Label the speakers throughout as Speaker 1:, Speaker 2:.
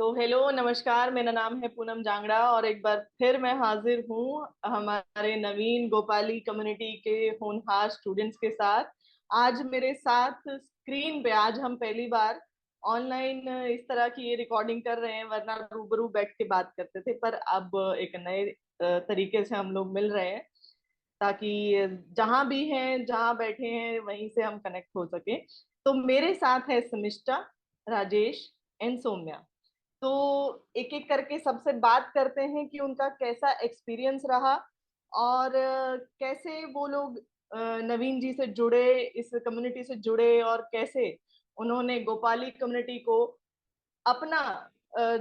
Speaker 1: तो हेलो नमस्कार, मेरा नाम है पूनम जांगड़ा और एक बार फिर मैं हाजिर हूँ हमारे नवीन गोपाली कम्युनिटी के होनहार स्टूडेंट्स के साथ। आज मेरे साथ स्क्रीन पे, आज हम पहली बार ऑनलाइन इस तरह की ये रिकॉर्डिंग कर रहे हैं, वरना रूबरू बैठ के बात करते थे, पर अब एक नए तरीके से हम लोग मिल रहे हैं ताकि जहां भी हैं, जहां बैठे हैं, वहीं से हम कनेक्ट हो सके। तो मेरे साथ है समिष्टा, राजेश एंड सौम्या। तो एक एक करके सबसे बात करते हैं कि उनका कैसा एक्सपीरियंस रहा और कैसे वो लोग नवीन जी से जुड़े, इस कम्युनिटी से जुड़े, और कैसे उन्होंने गोपाली कम्युनिटी को अपना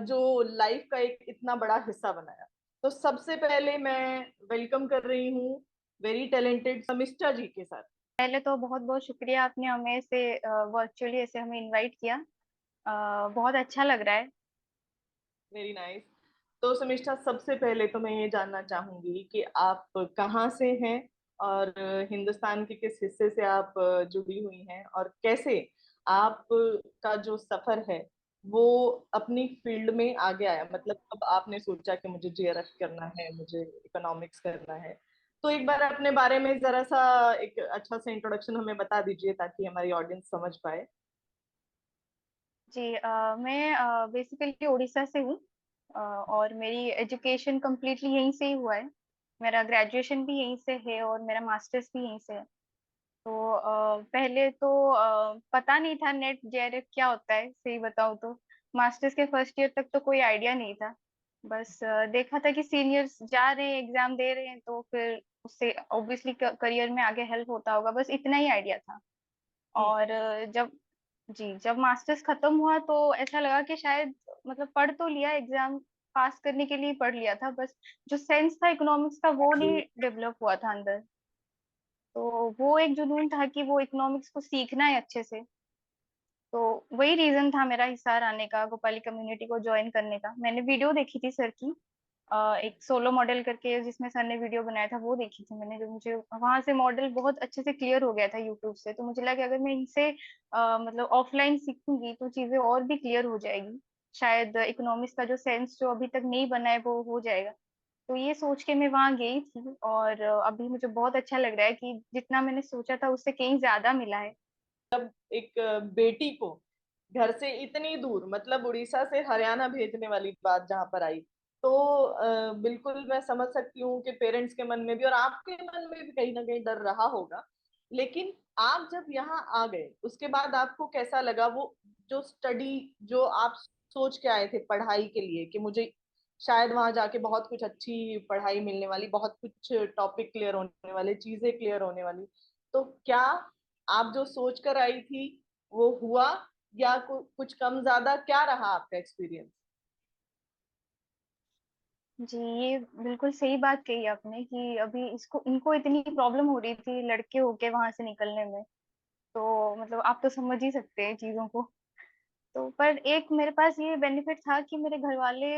Speaker 1: जो लाइफ का एक इतना बड़ा हिस्सा बनाया। तो सबसे पहले मैं वेलकम कर रही हूँ वेरी टैलेंटेड समिष्टा जी के साथ।
Speaker 2: पहले तो बहुत बहुत शुक्रिया, आपने हमें ऐसे वर्चुअली ऐसे हमें इनवाइट किया। बहुत अच्छा लग रहा है।
Speaker 1: Very nice. तो समिष्ठा, सबसे पहले तो मैं ये जानना चाहूंगी कि आप कहाँ से हैं और हिंदुस्तान के किस हिस्से से आप जुड़ी हुई हैं, और कैसे आप का जो सफर है वो अपनी फील्ड में आगे आया। मतलब अब आपने सोचा कि मुझे जीआरएफ करना है, मुझे इकोनॉमिक्स करना है। तो एक बार अपने बारे में जरा सा एक अच्छा सा इंट्रोडक्शन हमें बता दीजिए ताकि हमारी ऑडियंस समझ पाए।
Speaker 2: जी, मैं बेसिकली उड़ीसा से हूँ। और मेरी एजुकेशन कम्प्लीटली यहीं से ही हुआ है। मेरा ग्रेजुएशन भी यहीं से है और मेरा मास्टर्स भी यहीं से है। तो पहले तो पता नहीं था नेट जेआरएफ क्या होता है, सही बताऊँ तो। मास्टर्स के फर्स्ट ईयर तक तो कोई आइडिया नहीं था। बस देखा था कि सीनियर्स जा रहे हैं, एग्जाम दे रहे हैं, तो फिर उससे ऑब्वियसली करियर में आगे हेल्प होता होगा, बस इतना ही आइडिया था।
Speaker 1: हम्म।
Speaker 2: और जब मास्टर्स खत्म हुआ तो ऐसा लगा कि शायद मतलब पढ़ तो लिया, एग्जाम पास करने के लिए पढ़ लिया था, बस जो सेंस था इकोनॉमिक्स का वो नहीं डेवलप हुआ था अंदर। तो वो एक जुनून था कि वो इकोनॉमिक्स को सीखना है अच्छे से। तो वही रीजन था मेरा हिसार आने का, गोपाली कम्युनिटी को ज्वाइन करने का। मैंने वीडियो देखी थी सर की, एक सोलो मॉडल करके जिसमें सर ने वीडियो बनाया था, वो देखी थी मैंने। जो मुझे वहां से मॉडल बहुत अच्छे से क्लियर हो गया था यूट्यूब से, तो मुझे लगा अगर मैं इनसे मतलब ऑफलाइन सीखूंगी तो चीजें और भी क्लियर हो जाएगी। शायद इकोनॉमिक्स का जो सेंस जो अभी तक नहीं बना है वो हो जाएगा। तो ये सोच के मैं वहां गई थी, और अभी मुझे बहुत अच्छा लग रहा है कि जितना मैंने सोचा था उससे कहीं ज्यादा मिला है।
Speaker 1: एक बेटी को घर से इतनी दूर, मतलब उड़ीसा से हरियाणा भेजने वाली बात जहां पर आई, तो बिल्कुल मैं समझ सकती हूँ कि पेरेंट्स के मन में भी और आपके मन में भी कहीं ना कहीं डर रहा होगा। लेकिन आप जब यहाँ आ गए उसके बाद आपको कैसा लगा? वो जो स्टडी, जो आप सोच के आए थे पढ़ाई के लिए कि मुझे शायद वहां जाके बहुत कुछ अच्छी पढ़ाई मिलने वाली, बहुत कुछ टॉपिक क्लियर होने वाले, चीजें क्लियर होने वाली, तो क्या आप जो सोच कर आई थी वो हुआ, या कुछ कम ज्यादा क्या रहा आपका एक्सपीरियंस?
Speaker 2: जी, ये बिल्कुल सही बात कही आपने कि अभी इसको इनको इतनी प्रॉब्लम हो रही थी लड़के होके वहां से निकलने में। तो मतलब आप तो समझ ही सकते हैं चीजों को। तो पर एक मेरे पास ये बेनिफिट था कि मेरे घर वाले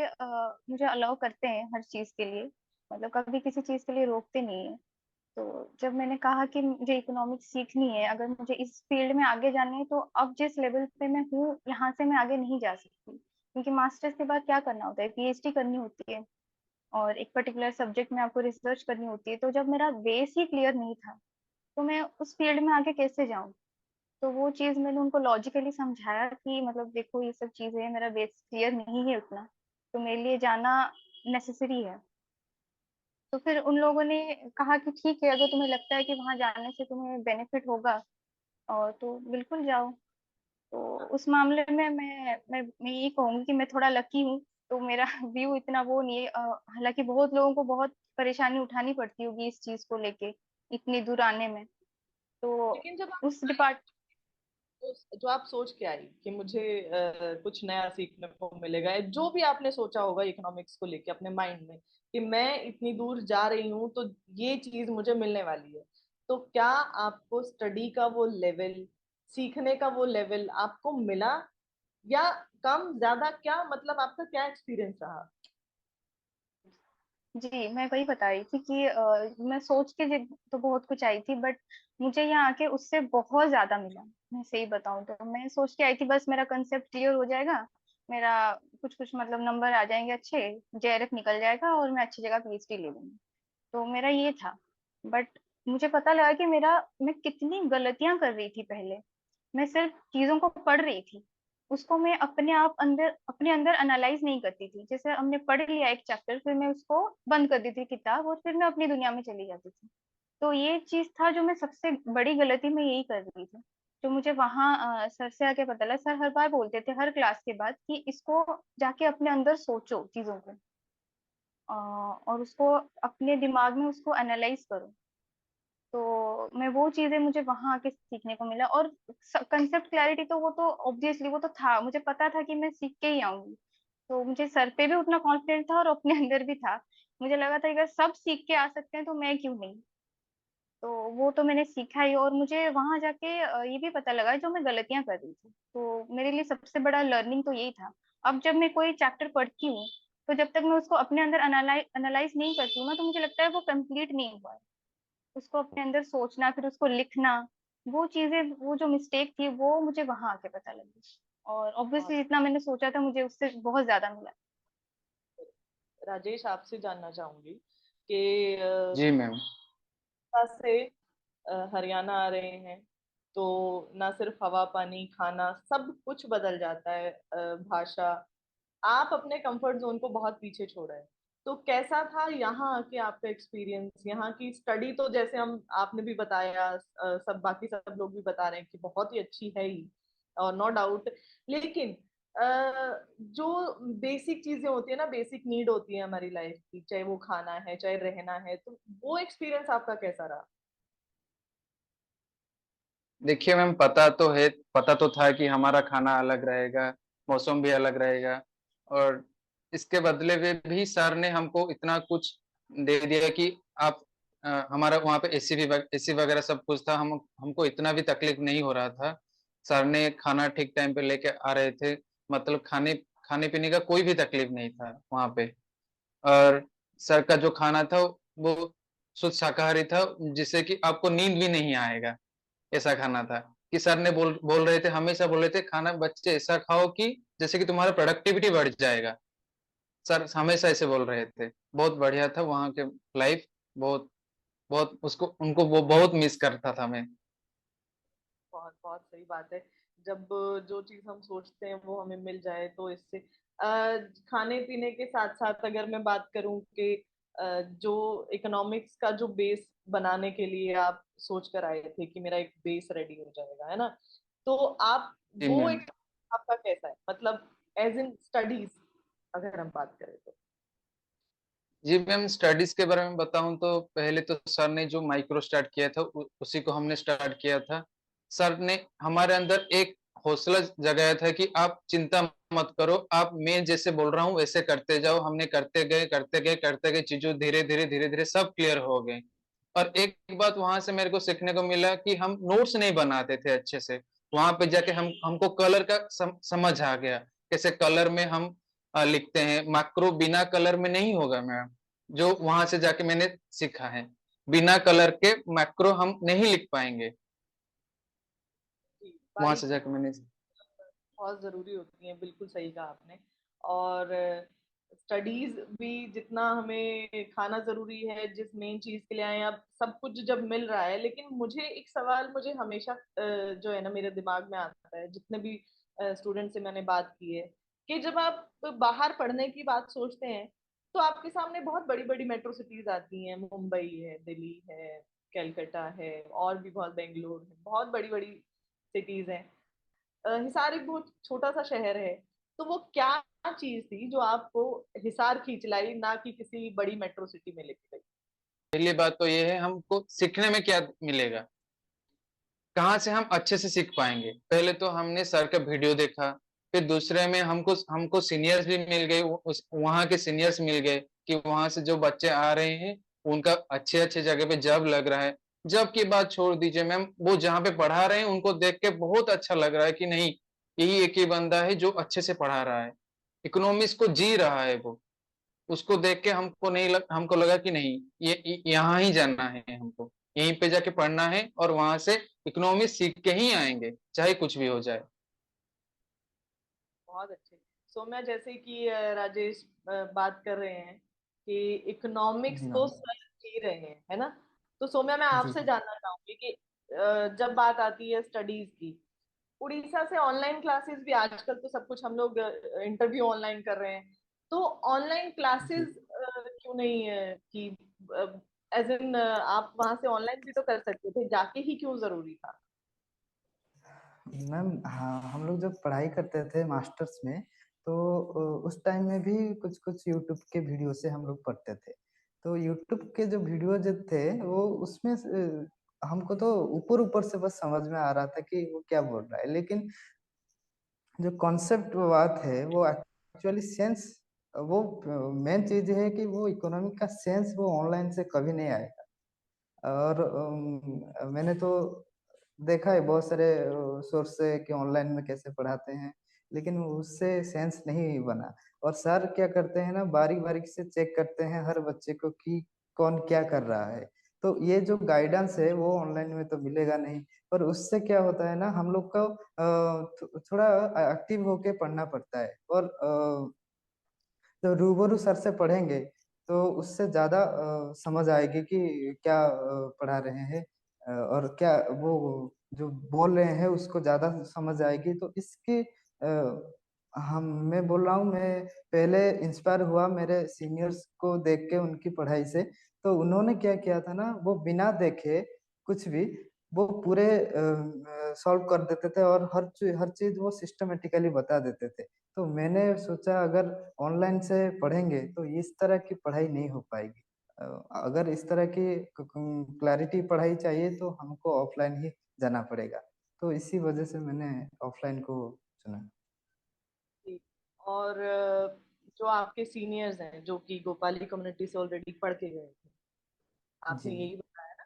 Speaker 2: मुझे अलाउ करते हैं हर चीज के लिए। मतलब कभी किसी चीज के लिए रोकते नहीं है। तो जब मैंने कहा कि मुझे इकोनॉमिक्स सीखनी है, अगर मुझे इस फील्ड में आगे जाना है, तो अब जिस लेवल पे मैं हूँ यहाँ से मैं आगे नहीं जा सकती, क्योंकि मास्टर्स के बाद क्या करना होता है, पीएचडी करनी होती है और एक पर्टिकुलर सब्जेक्ट में आपको रिसर्च करनी होती है। तो जब मेरा बेस ही क्लियर नहीं था तो मैं उस फील्ड में आगे कैसे जाऊं। तो वो चीज मैंने उनको लॉजिकली समझाया कि मतलब देखो ये सब चीजें, मेरा बेस क्लियर नहीं है उतना, तो मेरे लिए जाना नेसेसरी है। तो फिर उन लोगों ने कहा कि ठीक है, अगर तुम्हें लगता है कि वहां जाने से तुम्हें बेनिफिट होगा और तो बिल्कुल जाओ। तो उस मामले में मैं ये कहूंगी कि मैं थोड़ा लकी हूँ। तो मेरा व्यू इतना वो नहीं है। हालांकि बहुत लोगों को बहुत परेशानी उठानी पड़ती होगी इस चीज को लेके, इतनी दूर आने में। तो
Speaker 1: लेकिन जब आप
Speaker 2: उस
Speaker 1: आई,
Speaker 2: डिपार्ट
Speaker 1: जो आप सोच के आई कि मुझे कुछ नया सीखने को मिलेगा, जो भी आपने सोचा होगा इकोनॉमिक्स को लेके अपने माइंड में कि मैं इतनी दूर जा रही हूँ तो ये चीज मुझे मिलने वाली है, तो क्या आपको स्टडी का वो लेवल, सीखने का वो लेवल आपको मिला, या कम ज्यादा? क्या मतलब आपका क्या एक्सपीरियंस रहा?
Speaker 2: जी, मैं वही बता रही थी कि मैं सोच के तो बहुत कुछ आई थी, बट मुझे यहाँ आके उससे बहुत ज्यादा मिला। मैं सही बताऊं तो मैं सोच के आई थी बस मेरा कंसेप्ट क्लियर हो जाएगा मेरा कुछ कुछ मतलब नंबर आ जाएंगे अच्छे, जेआरएफ निकल जाएगा और मैं अच्छी जगह पीएचडी ले लूंगी। तो मेरा ये था। बट मुझे पता लगा कि मेरा मैं कितनी गलतियां कर रही थी पहले। मैं सिर्फ चीजों को पढ़ रही थी, उसको मैं अपने अंदर एनालाइज नहीं करती थी। जैसे हमने पढ़ लिया एक चैप्टर, फिर मैं उसको बंद कर देती थी किताब, और फिर मैं अपनी दुनिया में चली जाती थी। तो ये चीज था जो मैं सबसे बड़ी गलती मैं यही कर रही थी। जो मुझे वहां सर से आके पता लगा। सर हर बार बोलते थे हर क्लास के बाद कि इसको जाके अपने अंदर सोचो चीजों को, और उसको अपने दिमाग में उसको एनालाइज करो। तो मैं वो चीजें मुझे वहां आके सीखने को मिला। और कंसेप्ट क्लैरिटी तो वो तो ऑब्वियसली वो तो था, मुझे पता था कि मैं सीख के ही आऊंगी। तो मुझे सर पे भी उतना कॉन्फिडेंट था और अपने अंदर भी था। मुझे लगा था कि अगर सब सीख के आ सकते हैं तो मैं क्यों नहीं। तो वो तो मैंने सीखा ही। और मुझे वहां जाके ये भी पता लगा जो मैं गलतियां कर रही थी। तो मेरे लिए सबसे बड़ा लर्निंग तो यही था। अब जब मैं कोई चैप्टर पढ़ती हूँ, तो जब तक मैं उसको अपने अंदर एनालाइज नहीं करती हूँ ना, तो मुझे लगता है वो कंप्लीट नहीं हुआ है। उसको अपने अंदर सोचना, फिर उसको लिखना, वो चीजें, वो जो मिस्टेक थी वो मुझे वहां आके पता लगी। और
Speaker 1: बहुत
Speaker 2: ऑब्वियसली जितना मैंने सोचा था मुझे उससे बहुत ज्यादा मिला।
Speaker 1: राजेश, आपसे जानना चाहूंगी कि
Speaker 3: जी मैम।
Speaker 1: से हरियाणा आ रहे हैं, तो ना सिर्फ हवा पानी खाना सब कुछ बदल जाता है, भाषा। आप अपने कंफर्ट जोन को बहुत पीछे छोड़ा है, तो कैसा था यहाँ आके आपका एक्सपीरियंस? यहाँ की स्टडी तो जैसे हम आपने भी बताया, सब बाकी सब लोग भी बता रहे हैं कि बहुत ही अच्छी है ही, और नो डाउट। लेकिन जो बेसिक चीजें होती है ना, बेसिक नीड होती है हमारी लाइफ की, चाहे वो खाना है चाहे रहना है, तो वो एक्सपीरियंस आपका कैसा रहा?
Speaker 3: देखिए मैम, पता तो है, पता तो था कि हमारा खाना अलग रहेगा, मौसम भी अलग रहेगा। और इसके बदले में भी सर ने हमको इतना कुछ दे दिया कि आप हमारा वहाँ पे एसी वगैरह सब कुछ था। हम हमको इतना भी तकलीफ नहीं हो रहा था। सर ने खाना ठीक टाइम पे लेके आ रहे थे। मतलब खाने खाने पीने का कोई भी तकलीफ नहीं था वहाँ पे। और सर का जो खाना था वो शुद्ध शाकाहारी था, जिससे कि आपको नींद भी नहीं आएगा। ऐसा खाना था कि सर ने बोल बोल रहे थे, हमेशा बोल रहे थे खाना बच्चे ऐसा खाओ कि जैसे कि तुम्हारा प्रोडक्टिविटी बढ़ जाएगा। सर हमेशा ऐसे बोल रहे थे। बहुत बढ़िया था वहाँ के लाइफ। बहुत बहुत उसको उनको वो बहुत मिस करता था मैं।
Speaker 1: बहुत बहुत सही बात है। जब जो चीज हम सोचते हैं वो हमें मिल जाए, तो इससे खाने पीने के साथ साथ अगर मैं बात करूं कि जो इकोनॉमिक्स का जो बेस बनाने के लिए आप सोच कर आए थे कि मेरा एक बेस रेडी हो जाएगा, है ना? तो आप
Speaker 3: जी
Speaker 1: वो
Speaker 3: मैम।
Speaker 1: एक आपका कैसा है, मतलब एज इन स्टडीज अगर हम बात करें तो?
Speaker 3: जी मैम, स्टडीज के बारे में बताऊं तो पहले तो सर ने जो माइक्रो स्टार्ट किया था उसी को हमने स्टार्ट किया था। सर ने हमारे अंदर एक हौसला जगाया था कि आप चिंता मत करो, आप मैं जैसे बोल रहा हूँ वैसे करते जाओ। हमने करते गए चीजों धीरे धीरे सब क्लियर हो गए। और एक बात वहां से मेरे को सीखने को मिला कि हम नोट्स नहीं बनाते थे अच्छे से। वहां पे जाके हमको कलर का समझ आ गया, कैसे कलर में हम लिखते हैं। मैक्रो बिना कलर में नहीं होगा मैम। जो वहां से जाके मैंने सीखा है, बिना कलर के मैक्रो हम नहीं लिख पाएंगे।
Speaker 1: जी,
Speaker 3: वहां से
Speaker 1: बारीकी
Speaker 3: जाके मैंने।
Speaker 1: बहुत जरूरी होती है, बिल्कुल सही कहा आपने। और स्टडीज भी जितना हमें खाना जरूरी है, जिस मेन चीज के लिए आए हैं, अब सब कुछ जब मिल रहा है। लेकिन मुझे एक सवाल, मुझे हमेशा जो है ना मेरे दिमाग में आता है, जितने भी स्टूडेंट से मैंने बात की है, कि जब आप बाहर पढ़ने की बात सोचते हैं, तो आपके सामने बहुत बड़ी बड़ी मेट्रो सिटीज आती हैं, मुंबई है, दिल्ली है, कलकत्ता है, और भी बहुत, बेंगलोर है, बहुत बड़ी बड़ी सिटीज हैं। हिसार एक बहुत छोटा सा शहर है। तो वो क्या चीज थी जो आपको हिसार खींच लाई, ना कि किसी बड़ी मेट्रो सिटी में लेके गई?
Speaker 3: पहली बात तो ये है, हमको सीखने में क्या मिलेगा, कहाँ से हम अच्छे से सीख पाएंगे। पहले तो हमने सर का वीडियो देखा। फिर दूसरे में हमको हमको सीनियर्स भी मिल गए, वहाँ के सीनियर्स मिल गए कि वहां से जो बच्चे आ रहे हैं उनका अच्छे अच्छे जगह पे जॉब लग रहा है। जॉब की बात छोड़ दीजिए मैम, वो जहाँ पे पढ़ा रहे हैं उनको देख के बहुत अच्छा लग रहा है कि नहीं, यही एक ही बंदा है जो अच्छे से पढ़ा रहा है, इकोनॉमिक्स को जी रहा है वो। उसको देख के हमको नहीं हमको लगा कि नहीं, ये यहाँ ही जाना है हमको, यहीं पे जाके पढ़ना है और वहां से इकोनॉमी सीख के ही आएंगे चाहे कुछ भी हो जाए।
Speaker 1: बहुत अच्छे। सौम्या, जैसे कि राजेश बात कर रहे हैं कि इकोनॉमिक्स
Speaker 4: जी
Speaker 1: तो
Speaker 4: मैम।
Speaker 1: सर ही रहे हैं, है ना। तो सौम्या, मैं
Speaker 4: जी
Speaker 1: आपसे
Speaker 4: जी।
Speaker 1: जानना चाहूंगी कि जब बात आती है स्टडीज की, उड़ीसा से ऑनलाइन क्लासेस भी, आजकल तो सब कुछ हम लोग इंटरव्यू ऑनलाइन कर रहे हैं, तो ऑनलाइन
Speaker 4: जी
Speaker 1: क्लासेस क्यों नहीं है कि एज इन आप वहां से ऑनलाइन भी तो कर सकते थे, जाके ही क्यों जरूरी था?
Speaker 4: मैम, हाँ, हम लोग जब पढ़ाई करते थे मास्टर्स में, तो उस टाइम में भी कुछ कुछ यूट्यूब के वीडियो से हम लोग पढ़ते थे। तो यूट्यूब के जो वीडियो जो थे वो उसमें हमको तो ऊपर ऊपर से बस समझ में आ रहा था कि वो क्या बोल रहा है, लेकिन जो कॉन्सेप्ट बात है वो एक्चुअली सेंस, वो मेन चीज है कि वो इकोनॉमिक का सेंस वो ऑनलाइन से कभी नहीं आएगा। और मैंने तो देखा है बहुत सारे सोर्स से कि ऑनलाइन में कैसे पढ़ाते हैं, लेकिन उससे सेंस नहीं बना। और सर क्या करते हैं ना, बारीक बारीक से चेक करते हैं हर बच्चे को कि कौन क्या कर रहा है। तो ये जो गाइडेंस है वो ऑनलाइन में तो मिलेगा नहीं। और उससे क्या होता है ना, हम लोग को थोड़ा एक्टिव होके पढ़ना पड़ता है। और तो रूबरू सर से पढ़ेंगे तो उससे ज्यादा समझ आएगी कि क्या पढ़ा रहे हैं, और क्या वो जो बोल रहे हैं उसको ज्यादा समझ आएगी। तो इसकी हम मैं बोल रहा हूँ, मैं पहले इंस्पायर हुआ मेरे सीनियर्स को देख के, उनकी पढ़ाई से। तो उन्होंने क्या किया था ना, वो बिना देखे कुछ भी वो पूरे सॉल्व कर देते थे, और हर चीज वो सिस्टमेटिकली बता देते थे। तो मैंने सोचा अगर ऑनलाइन से पढ़ेंगे तो इस तरह की पढ़ाई नहीं हो पाएगी। अ, अगर इस तरह की क्लैरिटी पढ़ाई चाहिए तो हमको ऑफलाइन ही जाना पड़ेगा। तो इसी वजह से मैंने ऑफलाइन को चुना।
Speaker 1: जी। और जो आपके सीनियर्स हैं जो कि गोपाली कम्युनिटी से ऑलरेडी पढ़ के गए थे, आपने
Speaker 4: जी
Speaker 1: यही बताया ना,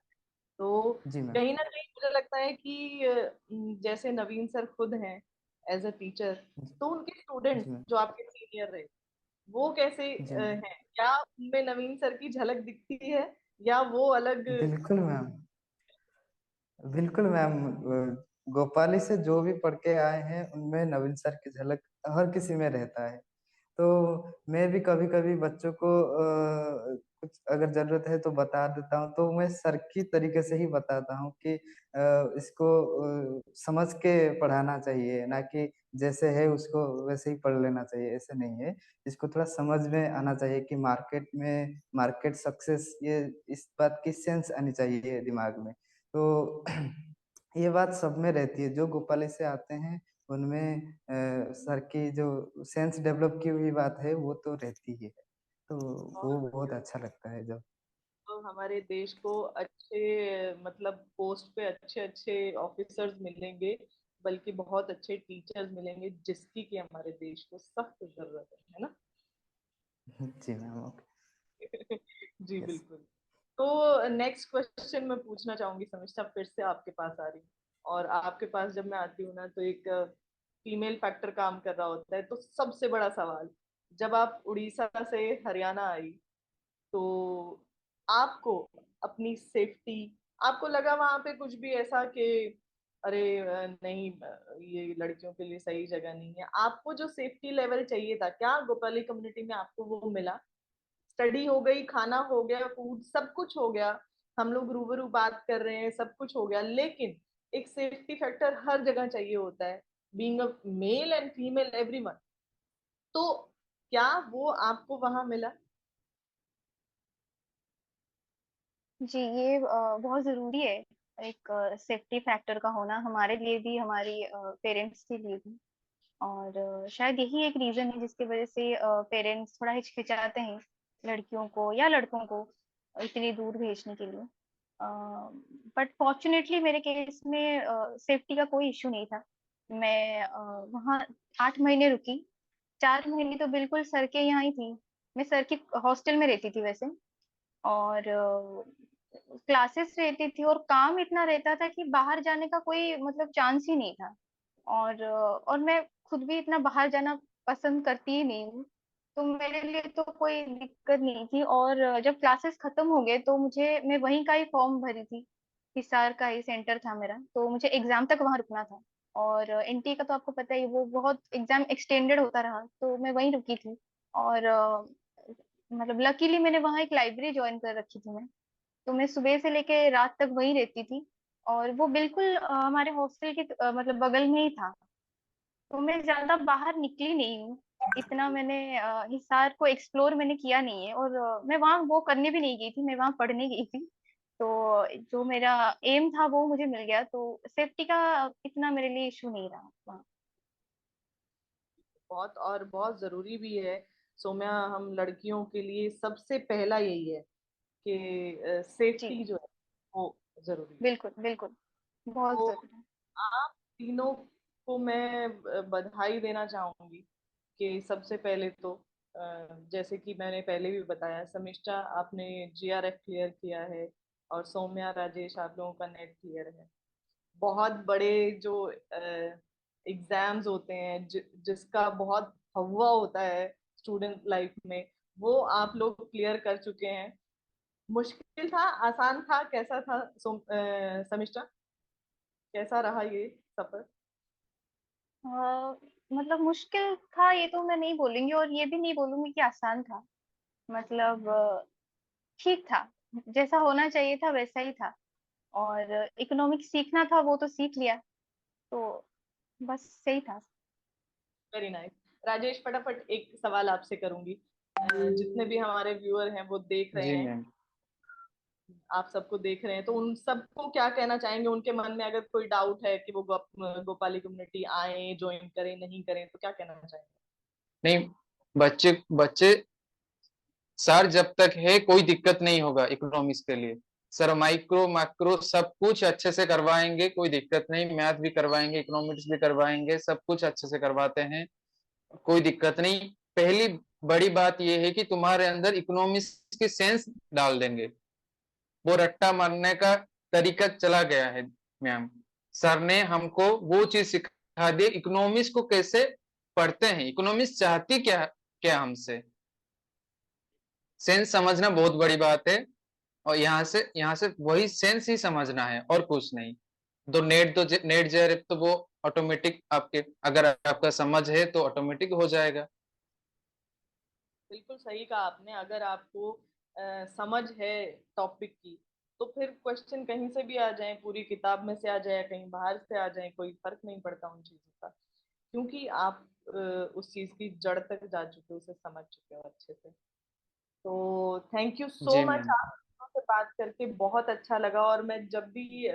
Speaker 1: तो
Speaker 4: जी मैम।
Speaker 1: कहीं ना कहीं मुझे लगता है कि जैसे नवीन सर खुद हैं एज अ टीचर,
Speaker 4: जी
Speaker 1: तो उनके
Speaker 4: जी
Speaker 1: स्टूडेंट्स
Speaker 4: मैम।
Speaker 1: जो आपके सीनियर रहे, वो कैसे
Speaker 4: जी मैम।
Speaker 1: हैं? क्या उनमें नवीन सर की झलक दिखती है, या वो अलग?
Speaker 4: बिल्कुल मैम। बिल्कुल मैम। गोपाली से जो भी पढ़ के आए हैं उनमें नवीन सर की झलक हर किसी में रहता है। तो मैं भी कभी कभी बच्चों को कुछ अगर जरूरत है तो बता देता हूँ। तो मैं सर की तरीके से ही बताता हूँ कि इसको समझ के पढ़ाना चाहिए, ना कि जैसे है उसको वैसे ही पढ़ लेना चाहिए, ऐसे नहीं है। इसको थोड़ा समझ में आना चाहिए कि मार्केट में मार्केट सक्सेस, ये इस बात की सेंस आनी चाहिए दिमाग में। तो ये बात सब में रहती है, जो गोपाली से आते हैं उनमें सर की जो सेंस डेवलप की हुई बात है वो तो रहती ही है। तो वो
Speaker 1: बहुत
Speaker 4: बहुत
Speaker 1: बढ़िया।
Speaker 4: अच्छा लगता है जब।
Speaker 1: तो हमारे देश को अच्छे, मतलब पोस्ट पे अच्छे अच्छे ऑफिसर्स मिलेंगे, बल्कि बहुत अच्छे टीचर्स मिलेंगे, जिसकी कि हमारे देश को सख्त जरूरत है ना।
Speaker 4: जी मैम। ओके।
Speaker 1: जी
Speaker 4: यस।
Speaker 1: बिल्कुल। तो नेक्स्ट क्वेश्चन मैं पूछना चाहूंगी समीक्षा, फिर से आपके पास आ रही हूँ। और आपके पास जब मैं आती हूँ ना, तो एक फीमेल फैक्टर काम कर रहा होता है। तो सबसे बड़ा सवाल, जब आप उड़ीसा से हरियाणा आई, तो आपको अपनी सेफ्टी, आपको लगा वहां पे कुछ भी ऐसा कि अरे नहीं, ये लड़कियों के लिए सही जगह नहीं है? आपको जो सेफ्टी लेवल चाहिए था, क्या गोपाली कम्युनिटी में आपको वो मिला? स्टडी हो गई, खाना हो गया, फूड सब कुछ हो गया, हम लोग रूबरू बात कर रहे हैं, सब कुछ हो गया, लेकिन एक सेफ्टी फैक्टर हर जगह चाहिए होता है, being a male and female everyone. तो क्या वो आपको वहां मिला?
Speaker 2: जी, ये बहुत जरूरी है, एक सेफ्टी फैक्टर का होना, हमारे लिए भी, हमारी पेरेंट्स के लिए भी। और शायद यही एक रीजन है जिसकी वजह से पेरेंट्स थोड़ा हिचकिचाते हैं लड़कियों को या लड़कों को इतनी दूर भेजने के लिए। बट फॉर्चुनेटली मेरे केस में सेफ्टी का कोई इशू नहीं था। मैं वहाँ 8 महीने रुकी। 4 महीने तो बिल्कुल सर के यहाँ ही थी। मैं सर की हॉस्टल में रहती थी वैसे। और क्लासेस रहती थी और काम इतना रहता था कि बाहर जाने का कोई मतलब चांस ही नहीं था। और मैं खुद भी इतना बाहर जाना पसंद करती ही नहीं हूँ। तो मेरे लिए तो कोई दिक्कत नहीं थी। और जब क्लासेस खत्म हो गए तो मैं वहीं का ही फॉर्म भरी थी। हिसार का ही सेंटर था मेरा, तो मुझे एग्जाम तक वहां रुकना था। और एनटी का तो आपको पता ही, वो बहुत एग्जाम एक्सटेंडेड होता रहा, तो मैं वहीं रुकी थी। और मतलब लकीली मैंने वहाँ एक लाइब्रेरी ज्वाइन कर रखी थी मैं, तो मैं सुबह से लेके रात तक वहीं रहती थी। और वो बिल्कुल हमारे हॉस्टल के मतलब बगल में ही था। तो मैं ज्यादा बाहर निकली नहीं हूँ, इतना मैंने हिसार को एक्सप्लोर मैंने किया नहीं है। और मैं वहाँ वो करने भी नहीं गई थी, मैं वहाँ पढ़ने गई थी। तो जो मेरा एम था वो मुझे मिल गया, तो सेफ्टी का इतना मेरे लिए इशू नहीं रहा वहाँ।
Speaker 1: बहुत और बहुत जरूरी भी है सौम्या, हम लड़कियों के लिए सबसे पहला यही है कि
Speaker 2: जी
Speaker 1: सेफ्टी जो है वो जरूरी है।
Speaker 2: बिल्कुल बिल्कुल, बहुत
Speaker 1: तो
Speaker 2: जरूरी।
Speaker 1: आप तीनों को मैं बधाई देना चाहूंगी कि सबसे पहले तो जैसे कि मैंने पहले भी बताया, समिष्टा आपने जीआरएफ क्लियर किया है और सौम्या राजेश आप लोगों का नेट क्लियर है। बहुत बड़े जो एग्जाम्स होते हैं जिसका बहुत हवा होता है स्टूडेंट लाइफ में, वो आप लोग क्लियर कर चुके हैं। मुश्किल था, आसान था, कैसा था समिष्टा, कैसा रहा ये सफर?
Speaker 2: अ, मतलब मुश्किल था ये तो मैं नहीं बोलूंगी, और ये भी नहीं बोलूंगी कि आसान था। मतलब ठीक था, जैसा होना चाहिए था वैसा ही था। और इकोनॉमिक्स सीखना था वो तो सीख लिया, तो बस सही था।
Speaker 1: Very nice. राजेश, फटाफट एक सवाल आपसे करूंगी। जितने भी हमारे व्यूअर हैं वो देख रहे
Speaker 3: जी
Speaker 1: हैं,
Speaker 3: मैम।
Speaker 1: आप सबको देख रहे हैं, तो उन सबको क्या कहना चाहेंगे? उनके मन में अगर कोई डाउट है कि वो गोपाली कम्युनिटी आए, ज्वाइन करें, नहीं करें, तो क्या कहना चाहेंगे?
Speaker 3: नहीं, बच्चे बच्चे सर जब तक है कोई दिक्कत नहीं होगा इकोनॉमिक्स के लिए। सर माइक्रो मैक्रो सब कुछ अच्छे से करवाएंगे, कोई दिक्कत नहीं। मैथ भी करवाएंगे, इकोनॉमिक्स भी करवाएंगे, सब कुछ अच्छे से करवाते हैं, कोई दिक्कत नहीं। पहली बड़ी बात यह है कि तुम्हारे अंदर इकोनॉमिक्स की सेंस डाल देंगे। वो रट्टा मारने का तरीका चला गया है मैम। सर ने हमको वो चीज सिखा दी, इकोनॉमिक्स को कैसे पढ़ते हैं, इकोनॉमिक्स चाहती क्या क्या हमसे। सेंस समझना बहुत बड़ी बात है, और यहाँ से वही सेंस ही समझना है और कुछ नहीं। तो नेट जेआरएफ तो वो ऑटोमेटिक आपके, अगर आपका समझ है तो ऑटोमेटिक हो जाएगा।
Speaker 1: बिल्कुल सही कहा आपने। अगर आपको समझ है टॉपिक की, तो फिर क्वेश्चन कहीं से भी आ जाए, पूरी किताब में से आ जाए, कहीं बाहर से आ जाए, कोई फर्क नहीं पड़ता उन चीजों का, क्योंकि आप उस चीज की जड़ तक जा चुके हो, उसे समझ चुके हो अच्छे से। तो थैंक यू सो
Speaker 3: जी
Speaker 1: मच,
Speaker 3: मैम।
Speaker 1: आप लोगों से बात करके बहुत अच्छा लगा। और मैं जब भी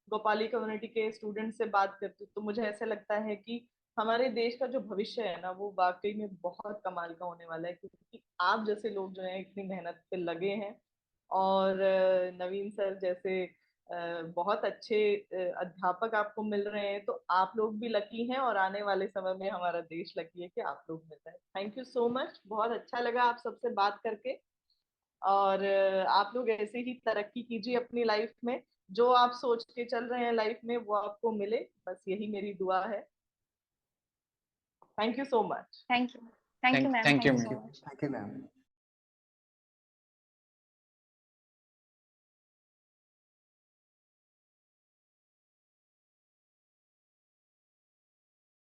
Speaker 1: गोपाली कम्युनिटी के स्टूडेंट से बात करती हूँ तो मुझे ऐसा लगता है कि हमारे देश का जो भविष्य है ना, वो वाकई में बहुत कमाल का होने वाला है, क्योंकि आप जैसे लोग जो हैं इतनी मेहनत पे लगे हैं। और नवीन सर जैसे बहुत अच्छे अध्यापक आपको मिल रहे हैं, तो आप लोग भी लकी हैं, और आने वाले समय में हमारा देश लकी है कि आप लोग मिल रहे हैं। थैंक यू सो मच, बहुत अच्छा लगा आप सबसे बात करके। और आप लोग ऐसे ही तरक्की कीजिए अपनी लाइफ में, जो आप सोच के चल रहे हैं लाइफ में वो आपको मिले, बस यही मेरी दुआ है। Thank you so much.
Speaker 2: Thank you, thank you ma'am,
Speaker 3: thank you
Speaker 2: thank you
Speaker 3: ma'am.
Speaker 2: So
Speaker 4: thank you,
Speaker 2: much.
Speaker 4: Thank you ma'am.